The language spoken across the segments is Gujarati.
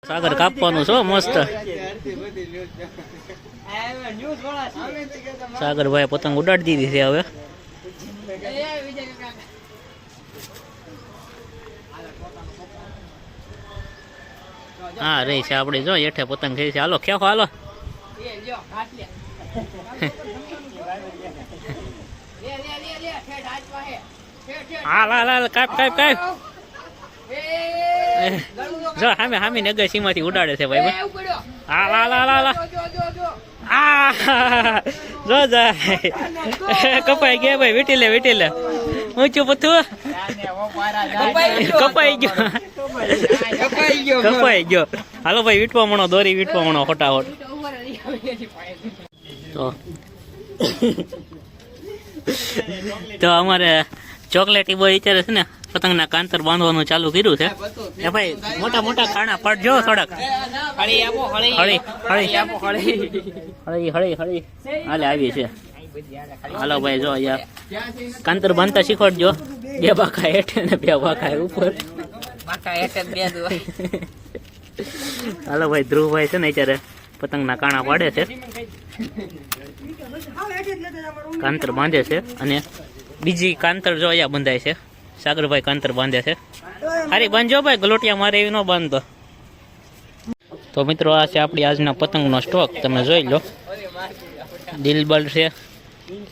સાગર કાપવાનું છો મસ્ત. સાગરભાઈ પતંગ ઉડાડી દીધી છે હવે. હા રહી છે આપડી જો હેઠે પતંગ થઈ છે. હાલો ખેખો હાલો. હાલ હાલ હાલ કાપ કાપ કાપ. જો હામે હામી નગર સીમાથી ઉડાડે છે ભાઈ. હાલ હાલ હાલ હાલ. આ જો જાય કપાઈ ગયા ભાઈ. વીટી લે ઊંચું પથું કપાઈ ગયો. હાલો ભાઈ વીટવા મણો દોરી વીટવા મણો ફટાફટ. તો અમારે ચોકલેટી બોય વિચારે છે ને પતંગના કાંતર બાંધવાનું ચાલુ કર્યું છે. એ ભાઈ મોટા મોટા ખાણા પડજો થોડાક. હળી હાલે આવી છે. હાલો ભાઈ જો યાર કાંતર બાંધતા શીખવાડજો. 2 બાકા હેઠે ને 2 બાકા ઉપર. હાલો ભાઈ ધ્રુવભાઈ છે ને અત્યારે પતંગના કાણા પાડે છે, કાંતર બાંધે છે. અને બીજી કાંતર જો અહીંયા બંધાય છે. સાગરભાઈ કાંતર બાંધે છે. હારી બાંધજો ભાઈ, ગલોટિયા મારે એવી ન બાંધતો. તો મિત્રો આ છે આપણી આજના પતંગનો સ્ટોક, તમે જોઈ લો. દિલબલ છે,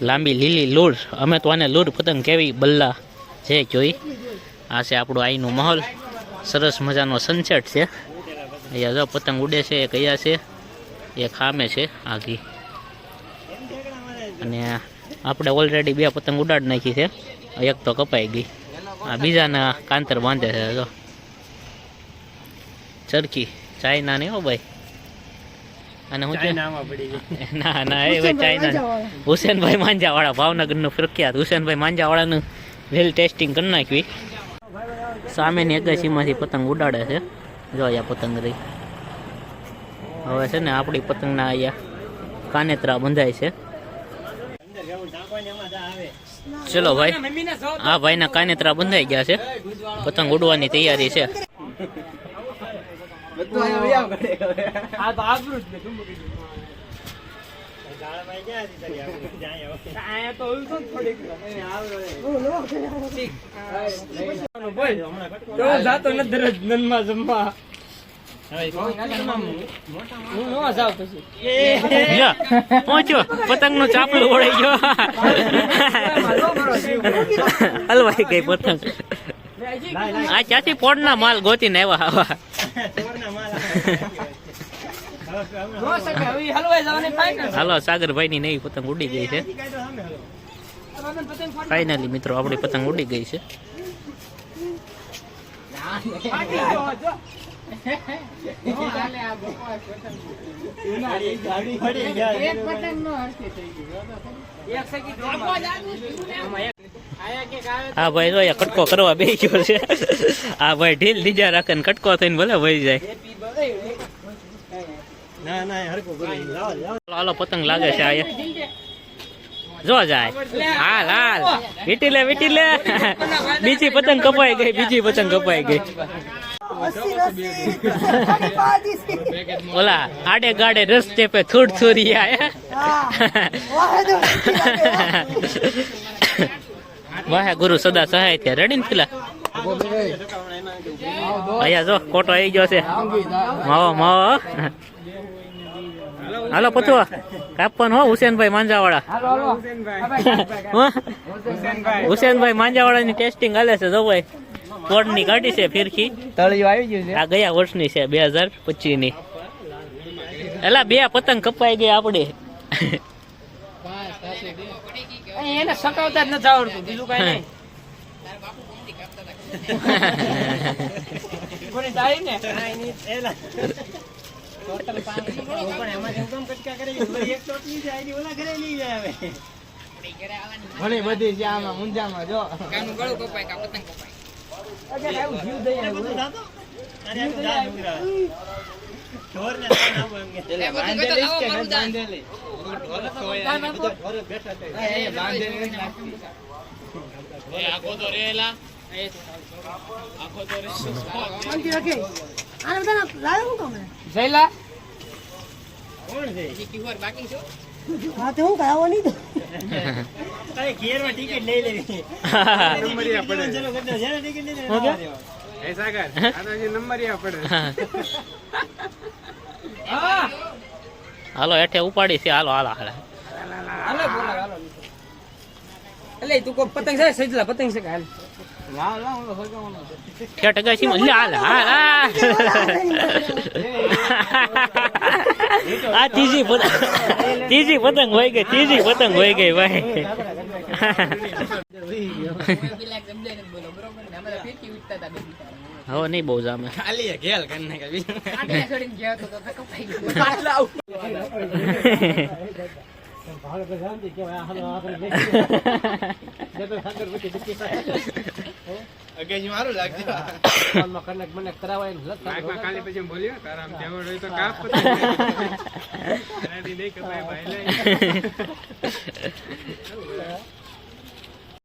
લાંબી લીલી લૂર. અમે તો આને લૂર પતંગ કેવી બલ્લા છે જોઈ. આ છે આપણું આઈનું માહોલ. સરસ મજાનો સનસેટ છે. અહીંયા જો પતંગ ઉડે છે. એક અહીંયા છે, એક સામે છે આખી. અને આપણે ઓલરેડી 2 પતંગ ઉડાડી નાખી છે. એક તો કપાઈ ગઈ. આ બીજાના કાંતર બાંધે છે જો. ચરખી ચાઇના નહીં હો ભાઈ. અને હું ના ના એ ભાઈ ચાઇના. હુસેનભાઈ માંજાવાળા, ભાવનગરનું પ્રખ્યાત હુસેનભાઈ માંજાવાળાનું વેલ ટેસ્ટિંગ કરી નાખવી. સામેની અગાસીમાંથી પતંગ ઉડાડે છે. જો અહીંયા પતંગ રહી. હવે છે ને આપણી પતંગના અહીંયા કાનેતરા બંધાય છે. ચલો ભાઈ, આ ભાઈના કાનેતરા બંધાઈ ગયા છે. પતંગ ઉડવાની તૈયારી છે. પહોંચ્યો પતંગ નું ચાપલું ઓળાઈ ગયો. હલવાઈ ગઈ પતંગ. આ ચાચી પોડ ના માલ ગોતીને આવ્યા. હાલો સાગરભાઈ ની નવી પતંગ ઉડી ગઈ છે. ફાઇનલી મિત્રો આપણી પતંગ ઉડી ગઈ છે. હા ભાઈ જો કટકો કરવા બેસી ગયો છે. આ ભાઈ ઢીલ દીજા રાખે ને કટકો થઈને ભલે વહી જાય. હાલો પતંગ લાગે છે આ જો જાય. હાલ હાલ વીટી લે. બીજી પતંગ કપાઈ ગઈ. ઓલા આડે ગાડે રસ્તે પે થોડી આયા. વાહે ગુરુ સદા સહાય છે. રેડી ને પેલા અહીંયા જો કોટો આવી ગયો છે. માવો હાલો પથુઆ કાપવાનું હો. હુસેનભાઈ માંજાવાળા. હુસેનભાઈ માંજાવાળાની ટેસ્ટિંગ હાલે છે. જો ભાઈ પોડની કાઢી છે ફિરકી. તળિયું આવી ગયું છે. આ ગયા વર્ષની છે 2025 ની. એલા 2 પતંગ કપાઈ ગઈ આપડી. એને સકાવતા જ નથી આવડતું, બીજું કઈ નહીં. ઘણી બધી છે આમાં ઊંઝામાં જો. ગળું કપાય કા પતંગ કપાય. આખો તો રેલા આખો તો આને બધા લાવ્યો હું કામ જયલા હા તો હું કરાવો નહીં તો હાલો હેઠે ઉપાડી છે હાલો હાલો હાલો હાલો બોલા હાલો એટલે તું કોઈ પતંગ છે સજલા પતંગ છે કે હાલ ઠેઠ ગઈ સીમા લે હાલ હાલ આ ત્રીજી પતંગ હોય ગઈ ત્રીજી પતંગ હોય ગઈ ભાઈ હવે નહીં બહુ જામે